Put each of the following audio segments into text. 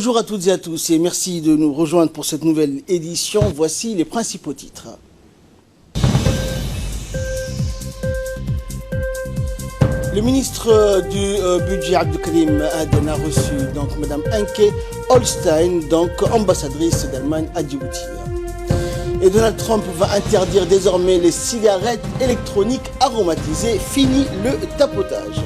Bonjour à toutes et à tous et merci de nous rejoindre pour cette nouvelle édition. Voici les principaux titres. Le ministre du budget Abdelkarim Aden a reçu donc Madame Anke Holstein, donc ambassadrice d'Allemagne à Djibouti. Et Donald Trump va interdire désormais les cigarettes électroniques aromatisées. Fini le tapotage.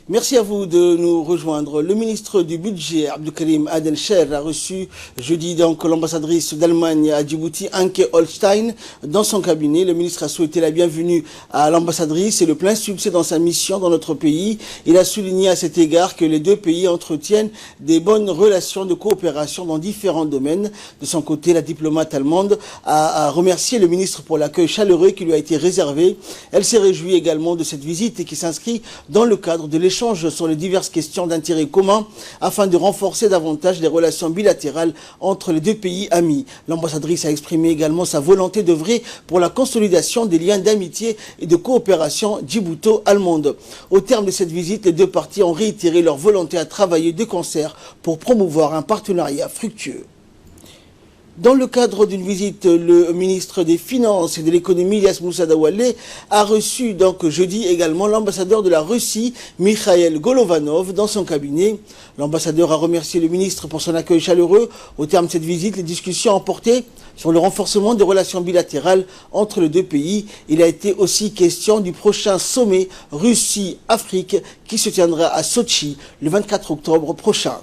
Merci à vous de nous rejoindre. Le ministre du budget, Abdelkarim Aden a reçu jeudi donc l'ambassadrice d'Allemagne à Djibouti, Anke Holstein, dans son cabinet. Le ministre a souhaité la bienvenue à l'ambassadrice et le plein succès dans sa mission dans notre pays. Il a souligné à cet égard que les deux pays entretiennent des bonnes relations de coopération dans différents domaines. De son côté, la diplomate allemande a remercié le ministre pour l'accueil chaleureux qui lui a été réservé. Elle s'est réjouie également de cette visite et qui s'inscrit dans le cadre de l'échange sur les diverses questions d'intérêt commun afin de renforcer davantage les relations bilatérales entre les deux pays amis. L'ambassadrice a exprimé également sa volonté d'œuvrer pour la consolidation des liens d'amitié et de coopération djibouto-allemande. Au terme de cette visite, les deux parties ont réitéré leur volonté à travailler de concert pour promouvoir un partenariat fructueux. Dans le cadre d'une visite, le ministre des Finances et de l'Économie, Ilyas Moussa Dawalé, a reçu donc jeudi également l'ambassadeur de la Russie, Mikhail Golovanov, dans son cabinet. L'ambassadeur a remercié le ministre pour son accueil chaleureux. Au terme de cette visite, les discussions ont porté sur le renforcement des relations bilatérales entre les deux pays. Il a été aussi question du prochain sommet Russie-Afrique qui se tiendra à Sochi le 24 octobre prochain.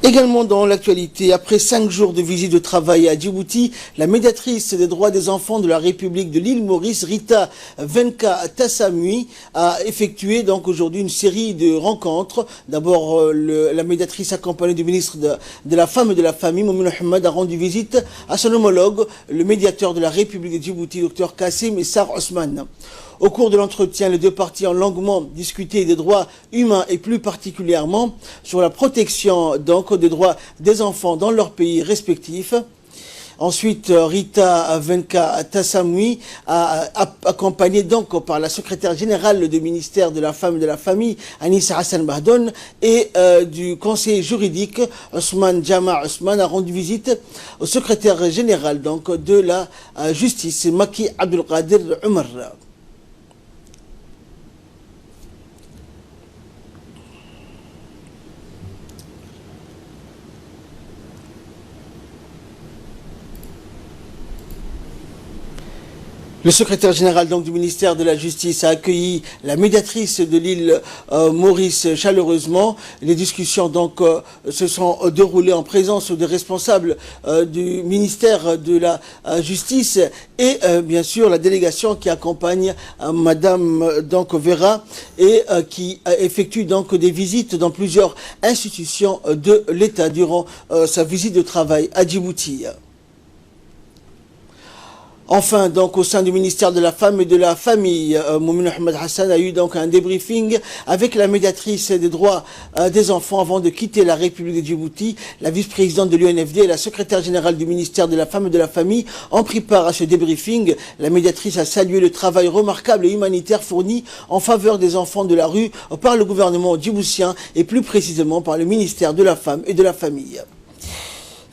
Également dans l'actualité, après 5 jours de visite de travail à Djibouti, la médiatrice des droits des enfants de la République de l'île Maurice, Rita Venka Tassamui, a effectué donc aujourd'hui une série de rencontres. D'abord, la médiatrice accompagnée du ministre de la Femme et de la Famille, Momin Mohamed, a rendu visite à son homologue, le médiateur de la République de Djibouti, Dr Kassim Essar Osman. Au cours de l'entretien, les deux parties ont longuement discuté des droits humains et plus particulièrement sur la protection donc des droits des enfants dans leurs pays respectifs. Ensuite, Rita Venka Tassamui a accompagné donc par la secrétaire générale du ministère de la Femme et de la Famille, Anissa Hassan Bahdon, et du conseiller juridique, Ousmane Jama Ousmane, a rendu visite au secrétaire général donc de la justice, Maki Abdelkader Omar. Le secrétaire général donc, du ministère de la Justice a accueilli la médiatrice de l'île Maurice chaleureusement. Les discussions donc se sont déroulées en présence des responsables du ministère de la Justice et bien sûr la délégation qui accompagne Madame donc Vera et qui effectue donc des visites dans plusieurs institutions de l'État durant sa visite de travail à Djibouti. Enfin, donc, au sein du ministère de la Femme et de la Famille, Momin Mohamed Hassan a eu donc un débriefing avec la médiatrice des droits des enfants avant de quitter la République de Djibouti. La vice-présidente de l'UNFD et la secrétaire générale du ministère de la Femme et de la Famille ont pris part à ce débriefing. La médiatrice a salué le travail remarquable et humanitaire fourni en faveur des enfants de la rue par le gouvernement djiboutien et plus précisément par le ministère de la Femme et de la Famille.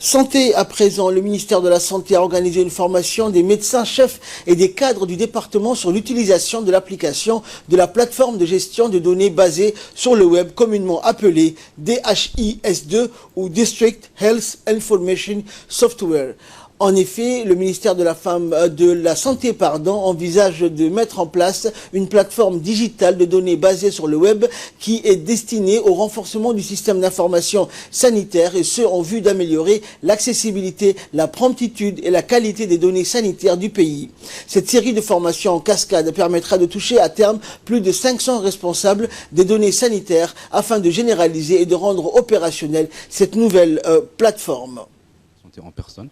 Santé à présent, le ministère de la Santé a organisé une formation des médecins chefs et des cadres du département sur l'utilisation de l'application de la plateforme de gestion de données basée sur le web, communément appelée DHIS2 ou District Health Information Software. En effet, le ministère de la Santé envisage de mettre en place une plateforme digitale de données basée sur le web qui est destinée au renforcement du système d'information sanitaire et ce en vue d'améliorer l'accessibilité, la promptitude et la qualité des données sanitaires du pays. Cette série de formations en cascade permettra de toucher à terme plus de 500 responsables des données sanitaires afin de généraliser et de rendre opérationnelle cette nouvelle plateforme. En personne.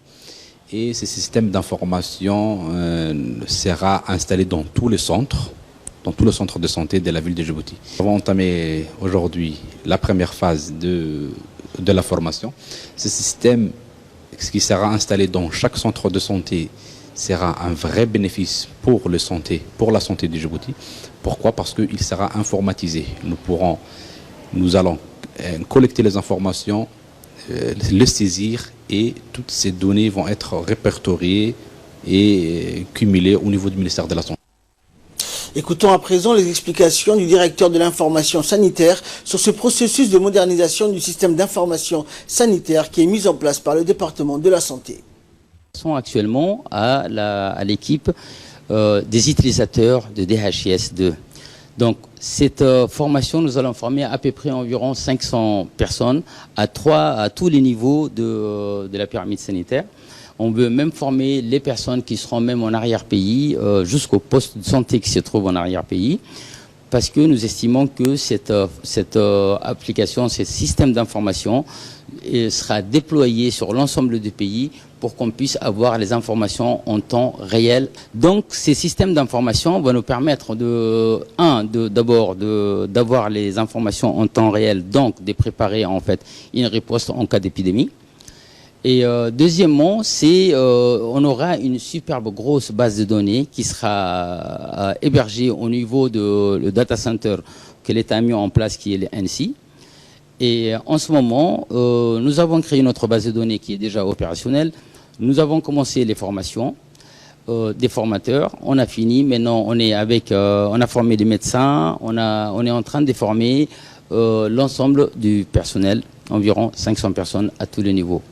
Et ce système d'information sera installé dans tous les centres de santé de la ville de Djibouti. Nous avons entamé aujourd'hui la première phase de la formation. Ce système ce qui sera installé dans chaque centre de santé sera un vrai bénéfice pour la santé du Djibouti. Pourquoi? Parce qu'il sera informatisé. Nous allons collecter les informations, les saisir, et toutes ces données vont être répertoriées et cumulées au niveau du ministère de la Santé. Écoutons à présent les explications du directeur de l'information sanitaire sur ce processus de modernisation du système d'information sanitaire qui est mis en place par le département de la santé. Nous sommes actuellement à l'équipe des utilisateurs de DHIS2. Donc cette formation, nous allons former à peu près environ 500 personnes à tous les niveaux de la pyramide sanitaire. On veut même former les personnes qui seront même en arrière-pays, jusqu'au poste de santé qui se trouve en arrière-pays, parce que nous estimons que cette application, ce système d'information sera déployé sur l'ensemble du pays pour qu'on puisse avoir les informations en temps réel. Donc ces systèmes d'information vont nous permettre d'abord d'avoir les informations en temps réel, donc de préparer en fait une riposte en cas d'épidémie. Et deuxièmement, on aura une superbe grosse base de données qui sera hébergée au niveau le data center que l'État a mis en place, qui est l'ANSSI. Et en ce moment, nous avons créé notre base de données qui est déjà opérationnelle. Nous avons commencé les formations des formateurs. On a fini. Maintenant, on a formé des médecins. On est en train de former l'ensemble du personnel, environ 500 personnes à tous les niveaux.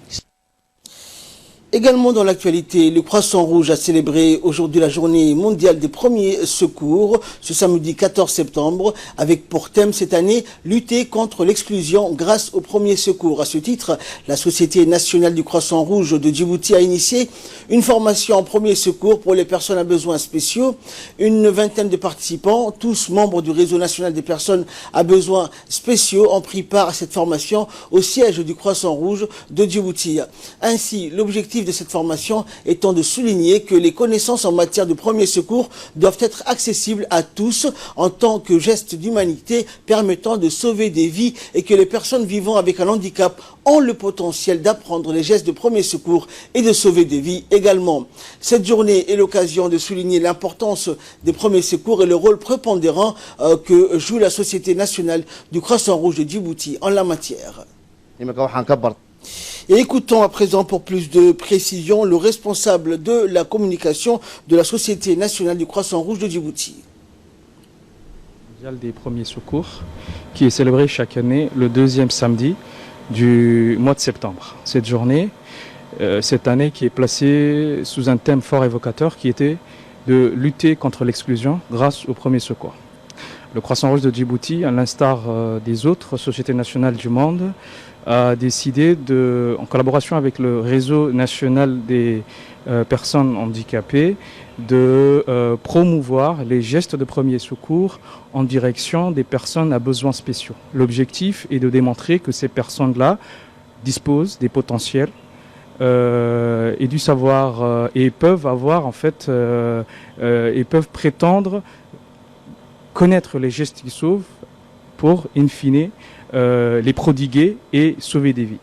Également dans l'actualité, le Croissant Rouge a célébré aujourd'hui la journée mondiale des premiers secours ce samedi 14 septembre avec pour thème cette année lutter contre l'exclusion grâce aux premiers secours. À ce titre, la Société nationale du Croissant Rouge de Djibouti a initié une formation en premiers secours pour les personnes à besoins spéciaux. Une vingtaine de participants, tous membres du réseau national des personnes à besoins spéciaux, ont pris part à cette formation au siège du Croissant Rouge de Djibouti. Ainsi, l'objectif de cette formation étant de souligner que les connaissances en matière de premiers secours doivent être accessibles à tous en tant que geste d'humanité permettant de sauver des vies et que les personnes vivant avec un handicap ont le potentiel d'apprendre les gestes de premiers secours et de sauver des vies également. Cette journée est l'occasion de souligner l'importance des premiers secours et le rôle prépondérant que joue la Société nationale du Croissant Rouge de Djibouti en la matière. Et écoutons à présent pour plus de précision le responsable de la communication de la Société nationale du Croissant Rouge de Djibouti. Mondial des premiers secours qui est célébré chaque année le deuxième samedi du mois de septembre. Cette journée, cette année qui est placée sous un thème fort évocateur qui était de lutter contre l'exclusion grâce aux premiers secours. Le Croissant Rouge de Djibouti, à l'instar des autres sociétés nationales du monde, a décidé, en collaboration avec le réseau national des personnes handicapées, de promouvoir les gestes de premiers secours en direction des personnes à besoins spéciaux. L'objectif est de démontrer que ces personnes-là disposent des potentiels et du savoir et peuvent avoir en fait et peuvent prétendre connaître les gestes qui sauvent pour, in fine, les prodiguer et sauver des vies.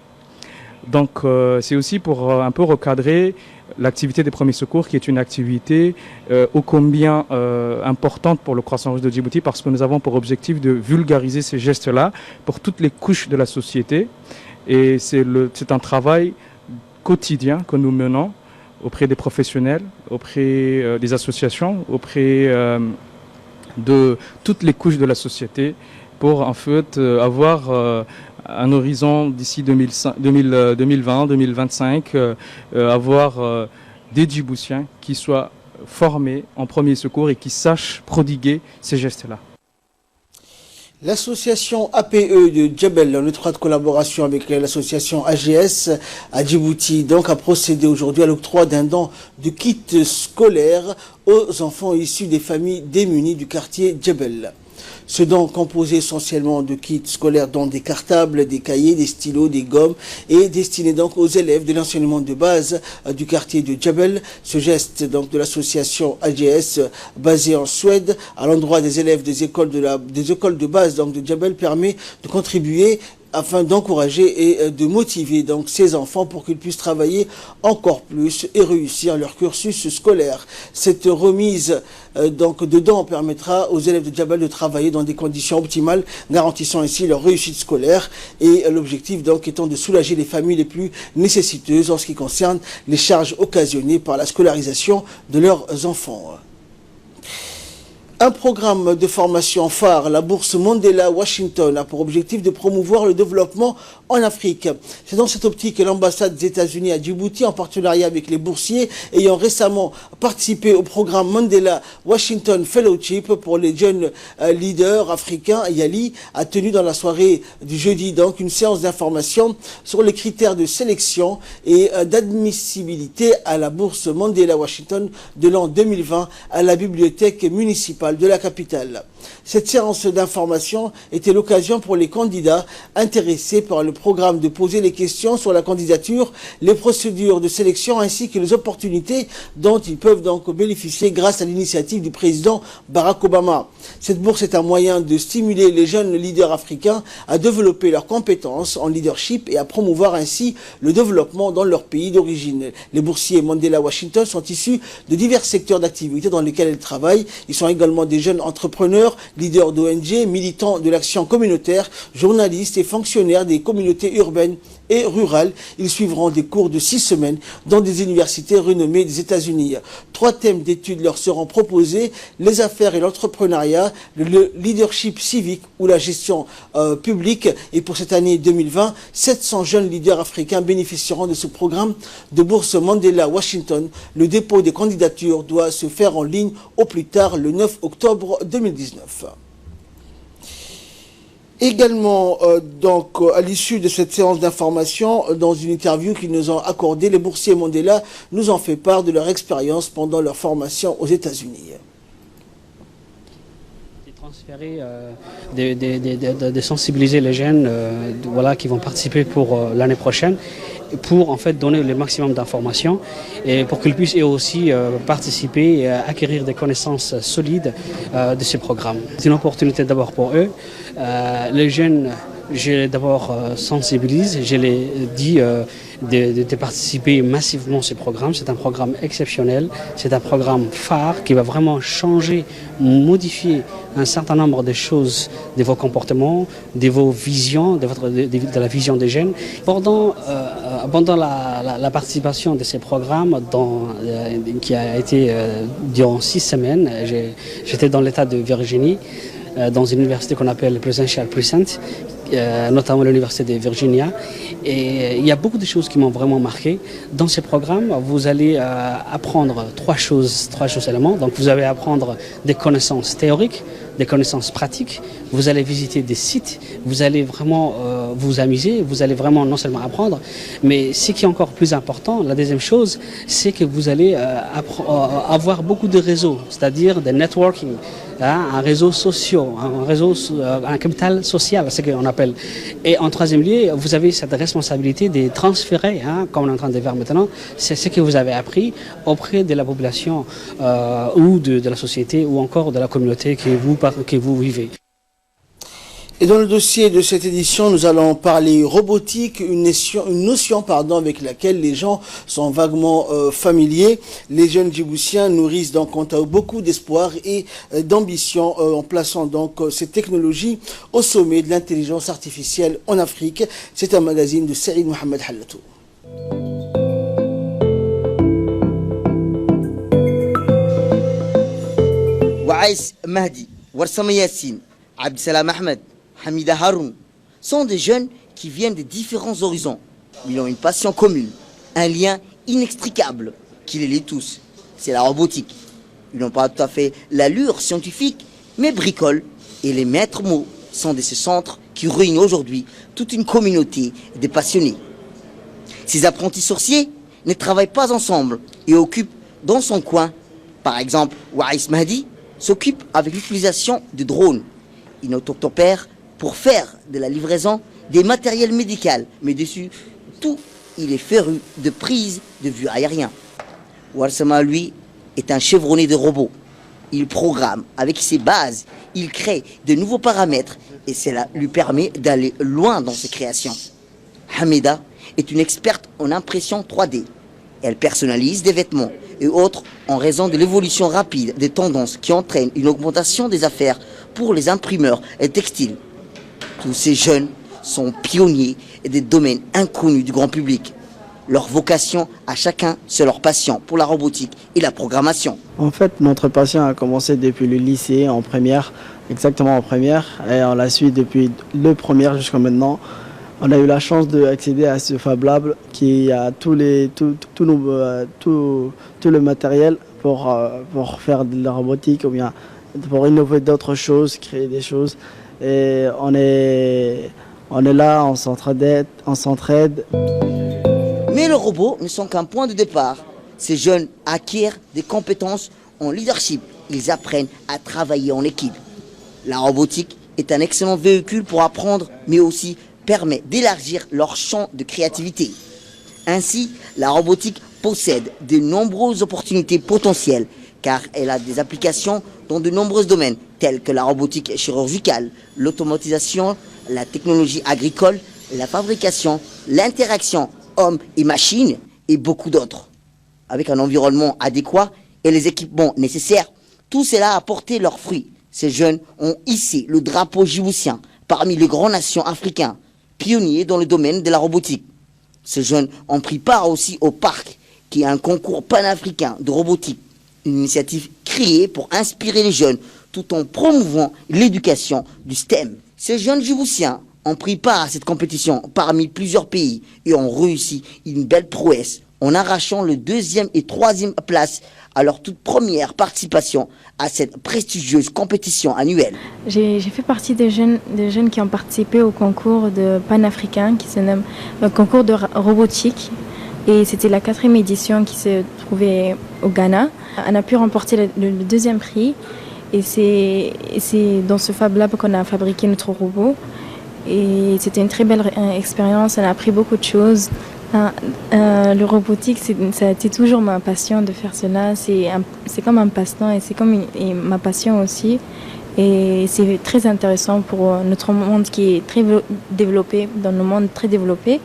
Donc c'est aussi pour un peu recadrer l'activité des premiers secours qui est une activité ô combien importante pour le Croissant Rouge de Djibouti parce que nous avons pour objectif de vulgariser ces gestes-là pour toutes les couches de la société et c'est un travail quotidien que nous menons auprès des professionnels, auprès des associations, auprès de toutes les couches de la société pour en fait avoir un horizon d'ici 2020-2025, avoir des Djiboutiens qui soient formés en premier secours et qui sachent prodiguer ces gestes-là. L'association APE de Djebel, en étroite collaboration avec l'association AGS à Djibouti, donc a procédé aujourd'hui à l'octroi d'un don de kits scolaires aux enfants issus des familles démunies du quartier Djebel. Ce don composé essentiellement de kits scolaires dont des cartables, des cahiers, des stylos, des gommes et destiné donc aux élèves de l'enseignement de base du quartier de Djebel. Ce geste donc de l'association AGS basée en Suède à l'endroit des élèves des écoles de base donc de Djebel permet de contribuer afin d'encourager et de motiver donc ces enfants pour qu'ils puissent travailler encore plus et réussir leur cursus scolaire. Cette remise donc dedans permettra aux élèves de Djabel de travailler dans des conditions optimales, garantissant ainsi leur réussite scolaire, et l'objectif donc étant de soulager les familles les plus nécessiteuses en ce qui concerne les charges occasionnées par la scolarisation de leurs enfants. Un programme de formation phare, la bourse Mandela Washington, a pour objectif de promouvoir le développement en Afrique. C'est dans cette optique que l'ambassade des États-Unis à Djibouti, en partenariat avec les boursiers ayant récemment participé au programme Mandela Washington Fellowship pour les jeunes leaders africains, YALI, a tenu dans la soirée du jeudi donc une séance d'information sur les critères de sélection et d'admissibilité à la bourse Mandela Washington de l'an 2020 à la bibliothèque municipale de la capitale. Cette séance d'information était l'occasion pour les candidats intéressés par le programme de poser les questions sur la candidature, les procédures de sélection ainsi que les opportunités dont ils peuvent donc bénéficier grâce à l'initiative du président Barack Obama. Cette bourse est un moyen de stimuler les jeunes leaders africains à développer leurs compétences en leadership et à promouvoir ainsi le développement dans leur pays d'origine. Les boursiers Mandela Washington sont issus de divers secteurs d'activité dans lesquels ils travaillent. Ils sont également des jeunes entrepreneurs, leaders d'ONG, militants de l'action communautaire, journalistes et fonctionnaires des communautés urbaines et rurales. Ils suivront des cours de 6 semaines dans des universités renommées des États-Unis. 3 thèmes d'études leur seront proposés: les affaires et l'entrepreneuriat, le leadership civique ou la gestion publique. Et pour cette année 2020, 700 jeunes leaders africains bénéficieront de ce programme de bourse Mandela Washington. Le dépôt des candidatures doit se faire en ligne au plus tard le 9 octobre 2019. Également, à l'issue de cette séance d'information, dans une interview qu'ils nous ont accordée, les boursiers Mandela nous ont fait part de leur expérience pendant leur formation aux États-Unis. Transférer, de sensibiliser les jeunes qui vont participer pour l'année prochaine, pour en fait donner le maximum d'informations et pour qu'ils puissent eux aussi participer et acquérir des connaissances solides de ce programme. C'est une opportunité d'abord pour eux. Les jeunes, je les d'abord sensibilise, je les dis de participer massivement à ce programme. C'est un programme exceptionnel, c'est un programme phare qui va vraiment changer, modifier un certain nombre de choses de vos comportements, de vos visions, de la vision des jeunes. Pendant la participation de ces programmes qui a été durant 6 semaines, j'étais dans l'État de Virginie, dans une université qu'on appelle Presidential Precinct, notamment l'université de Virginia. Et il y a beaucoup de choses qui m'ont vraiment marqué. Dans ces programmes, vous allez apprendre trois choses éléments. Donc vous allez apprendre des connaissances théoriques, des connaissances pratiques, vous allez visiter des sites, vous allez vraiment vous amuser, vous allez vraiment non seulement apprendre, mais ce qui est encore plus important, la deuxième chose, c'est que vous allez avoir beaucoup de réseaux, c'est-à-dire des networking, un réseau social, un capital social, c'est ce qu'on appelle. Et en troisième lieu, vous avez cette responsabilité de transférer, comme on est en train de faire maintenant, c'est ce que vous avez appris auprès de la population ou de la société ou encore de la communauté que vous vivez. Et dans le dossier de cette édition, nous allons parler robotique, une notion avec laquelle les gens sont vaguement familiers. Les jeunes djiboutiens nourrissent donc quant à eux beaucoup d'espoir et d'ambition en plaçant donc ces technologies au sommet de l'intelligence artificielle en Afrique. C'est un magazine de Saïd Mohamed Hallatou. Waïs Mahdi, Warsama Yassine, Abdeslam Ahmed, Hamida Haroun sont des jeunes qui viennent de différents horizons. Ils ont une passion commune, un lien inextricable qui les lie tous. C'est la robotique. Ils n'ont pas tout à fait l'allure scientifique, mais bricolent. Et les maîtres mots sont de ce centre qui réunit aujourd'hui toute une communauté de passionnés. Ces apprentis sorciers ne travaillent pas ensemble et occupent dans son coin. Par exemple, Waïs Mahdi s'occupe avec l'utilisation de drones. Il autopère pour faire de la livraison des matériels médicaux, mais dessus tout, il est féru de prise de vue aérienne. Warsama, lui, est un chevronné de robots. Il programme avec ses bases, il crée de nouveaux paramètres et cela lui permet d'aller loin dans ses créations. Hamida est une experte en impression 3D. Elle personnalise des vêtements et autres en raison de l'évolution rapide des tendances qui entraînent une augmentation des affaires pour les imprimeurs et textiles. Tous ces jeunes sont pionniers et des domaines inconnus du grand public. Leur vocation à chacun, c'est leur passion pour la robotique et la programmation. En fait, notre passion a commencé depuis le lycée, en première, exactement en première, et on la suit depuis le première jusqu'à maintenant. On a eu la chance d'accéder à ce Fab Lab qui a tout le matériel pour faire de la robotique ou bien pour innover d'autres choses, créer des choses. Et on est là, on s'entraide. Mais les robots ne sont qu'un point de départ. Ces jeunes acquièrent des compétences en leadership. Ils apprennent à travailler en équipe. La robotique est un excellent véhicule pour apprendre, mais aussi permet d'élargir leur champ de créativité. Ainsi, la robotique possède de nombreuses opportunités potentielles, car elle a des applications dans de nombreux domaines, tels que la robotique chirurgicale, l'automatisation, la technologie agricole, la fabrication, l'interaction hommes et machines, et beaucoup d'autres. Avec un environnement adéquat et les équipements nécessaires, tout cela a porté leurs fruits. Ces jeunes ont hissé le drapeau djiboutien parmi les grandes nations africaines, pionniers dans le domaine de la robotique. Ces jeunes ont pris part aussi au Parc, qui est un concours panafricain de robotique, une initiative créée pour inspirer les jeunes tout en promouvant l'éducation du STEM. Ces jeunes djiboutiens ont pris part à cette compétition parmi plusieurs pays et ont réussi une belle prouesse en arrachant le 2e et 3e place à leur toute première participation à cette prestigieuse compétition annuelle. J'ai fait partie des jeunes qui ont participé au concours de panafricain qui se nomme concours de robotique. Et c'était la 4e édition qui se trouvait au Ghana. On a pu remporter le 2e prix. Et c'est dans ce Fab Lab qu'on a fabriqué notre robot. Et c'était une très belle expérience, on a appris beaucoup de choses. Le robotique, ça a été toujours ma passion de faire cela. C'est comme un passe-temps et c'est comme ma passion aussi. Et c'est très intéressant pour notre monde qui est très développé, dans le monde très développé.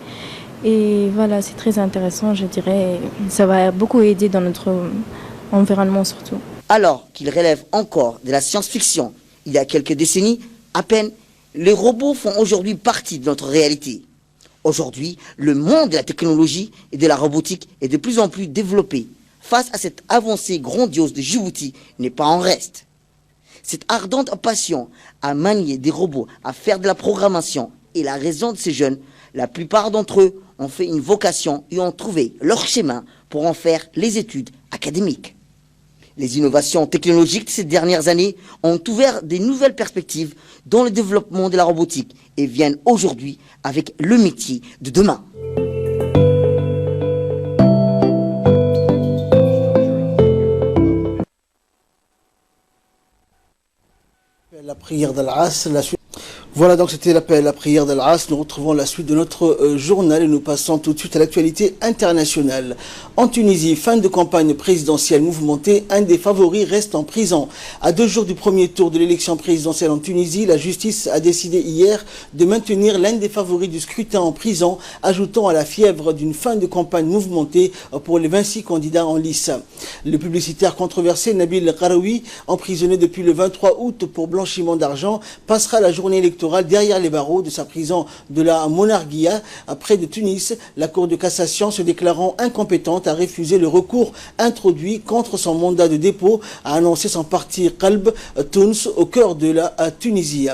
Et voilà, c'est très intéressant, je dirais. Ça va beaucoup aider dans notre environnement surtout. Alors qu'il relève encore de la science-fiction, il y a quelques décennies, à peine, les robots font aujourd'hui partie de notre réalité. Aujourd'hui, le monde de la technologie et de la robotique est de plus en plus développé. Face à cette avancée grandiose de Djibouti, n'est pas en reste. Cette ardente passion à manier des robots, à faire de la programmation est la raison de ces jeunes. La plupart d'entre eux ont fait une vocation et ont trouvé leur chemin pour en faire les études académiques. Les innovations technologiques de ces dernières années ont ouvert de nouvelles perspectives dans le développement de la robotique et viennent aujourd'hui avec le métier de demain. La prière d'Al-Asr, la suite. Voilà, donc c'était l'appel, la prière d'Al-Asr. Nous retrouvons la suite de notre journal et nous passons tout de suite à l'actualité internationale. En Tunisie, fin de campagne présidentielle mouvementée, un des favoris reste en prison. À 2 jours du premier tour de l'élection présidentielle en Tunisie, la justice a décidé hier de maintenir l'un des favoris du scrutin en prison, ajoutant à la fièvre d'une fin de campagne mouvementée pour les 26 candidats en lice. Le publicitaire controversé Nabil Qaraoui, emprisonné depuis le 23 août pour blanchiment d'argent, passera la journée électorale derrière les barreaux de sa prison de la Monarguia, près de Tunis. La Cour de cassation, se déclarant incompétente, a refusé le recours introduit contre son mandat de dépôt, a annoncé son parti Qalb Tounes au cœur de la Tunisie.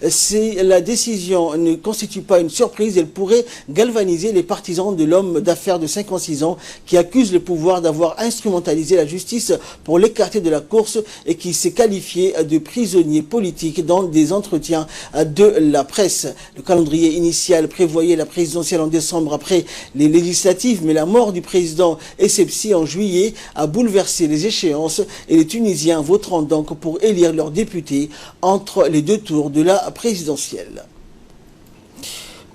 Si la décision ne constitue pas une surprise, elle pourrait galvaniser les partisans de l'homme d'affaires de 56 ans qui accuse le pouvoir d'avoir instrumentalisé la justice pour l'écarter de la course et qui s'est qualifié de prisonnier politique dans des entretiens de la presse. Le calendrier initial prévoyait la présidentielle en décembre après les législatives, mais la mort du président Essebsi en juillet a bouleversé les échéances et les Tunisiens voteront donc pour élire leurs députés entre les 2 tours de la présidentielle.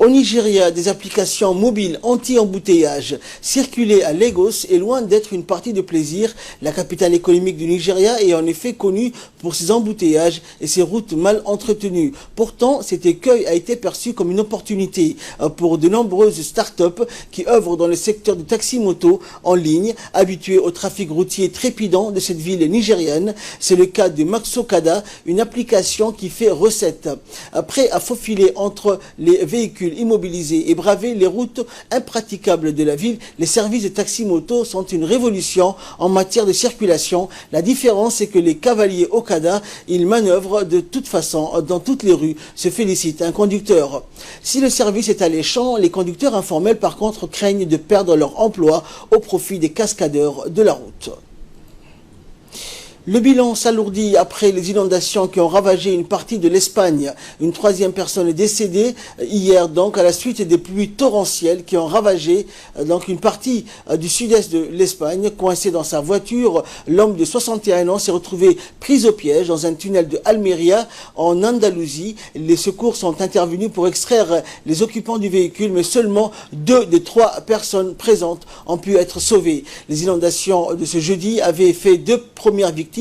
Au Nigeria, des applications mobiles anti-embouteillage. Circuler à Lagos est loin d'être une partie de plaisir. La capitale économique du Nigeria est en effet connue pour ses embouteillages et ses routes mal entretenues. Pourtant, cet écueil a été perçu comme une opportunité pour de nombreuses start-up qui œuvrent dans le secteur du taxi-moto en ligne, habitués au trafic routier trépidant de cette ville nigérienne. C'est le cas de Maxokada, une application qui fait recette. Prêt à faufiler entre les véhicules immobilisés et braver les routes impraticables de la ville, les services de taxi-moto sont une révolution en matière de circulation. La différence, c'est que les cavaliers Okada, ils manœuvrent de toute façon dans toutes les rues, se félicite un conducteur. Si le service est alléchant, les conducteurs informels par contre craignent de perdre leur emploi au profit des cascadeurs de la route. Le bilan s'alourdit après les inondations qui ont ravagé une partie de l'Espagne. Une troisième personne est décédée hier donc à la suite des pluies torrentielles qui ont ravagé donc une partie du sud-est de l'Espagne. Coincé dans sa voiture, l'homme de 61 ans s'est retrouvé pris au piège dans un tunnel de Almeria en Andalousie. Les secours sont intervenus pour extraire les occupants du véhicule, mais seulement 2 des 3 personnes présentes ont pu être sauvées. Les inondations de ce jeudi avaient fait 2 premières victimes,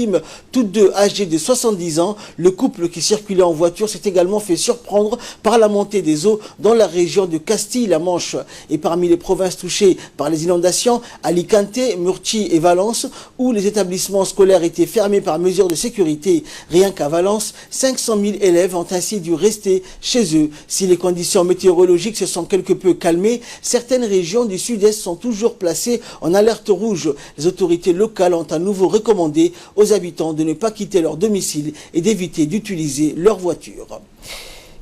toutes 2 âgées de 70 ans. Le couple qui circulait en voiture s'est également fait surprendre par la montée des eaux dans la région de Castille-La Manche. Et parmi les provinces touchées par les inondations, Alicante, Murcie et Valence, où les établissements scolaires étaient fermés par mesure de sécurité. Rien qu'à Valence, 500 000 élèves ont ainsi dû rester chez eux. Si les conditions météorologiques se sont quelque peu calmées, certaines régions du sud-est sont toujours placées en alerte rouge. Les autorités locales ont à nouveau recommandé aux habitants de ne pas quitter leur domicile et d'éviter d'utiliser leur voiture.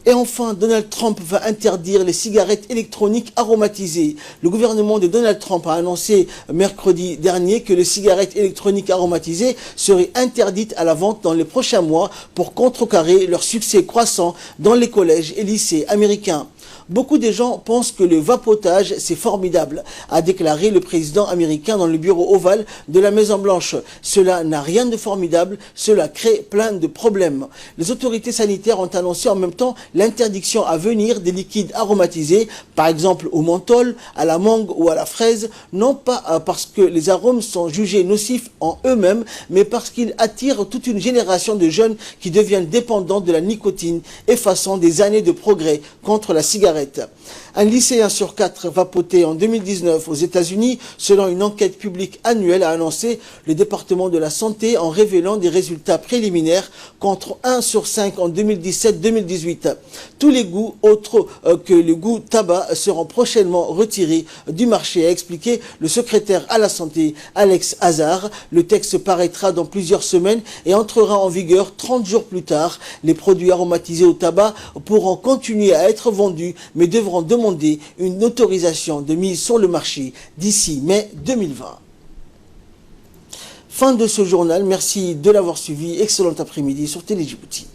Et enfin, Donald Trump va interdire les cigarettes électroniques aromatisées. Le gouvernement de Donald Trump a annoncé mercredi dernier que les cigarettes électroniques aromatisées seraient interdites à la vente dans les prochains mois pour contrecarrer leur succès croissant dans les collèges et lycées américains. Beaucoup de gens pensent que le vapotage, c'est formidable, a déclaré le président américain dans le bureau ovale de la Maison-Blanche. Cela n'a rien de formidable, cela crée plein de problèmes. Les autorités sanitaires ont annoncé en même temps l'interdiction à venir des liquides aromatisés, par exemple au menthol, à la mangue ou à la fraise, non pas parce que les arômes sont jugés nocifs en eux-mêmes, mais parce qu'ils attirent toute une génération de jeunes qui deviennent dépendants de la nicotine, effaçant des années de progrès contre la cigarette. Un lycéen sur 4 vapotait en 2019 aux États-Unis, selon une enquête publique annuelle, a annoncé le département de la santé en révélant des résultats préliminaires contre 1 sur 5 en 2017-2018. Tous les goûts autres que le goût tabac seront prochainement retirés du marché, a expliqué le secrétaire à la santé Alex Azar. Le texte paraîtra dans plusieurs semaines et entrera en vigueur 30 jours plus tard. Les produits aromatisés au tabac pourront continuer à être vendus, mais devront demander une autorisation de mise sur le marché d'ici mai 2020. Fin de ce journal, merci de l'avoir suivi, excellent après-midi sur Télé Djibouti.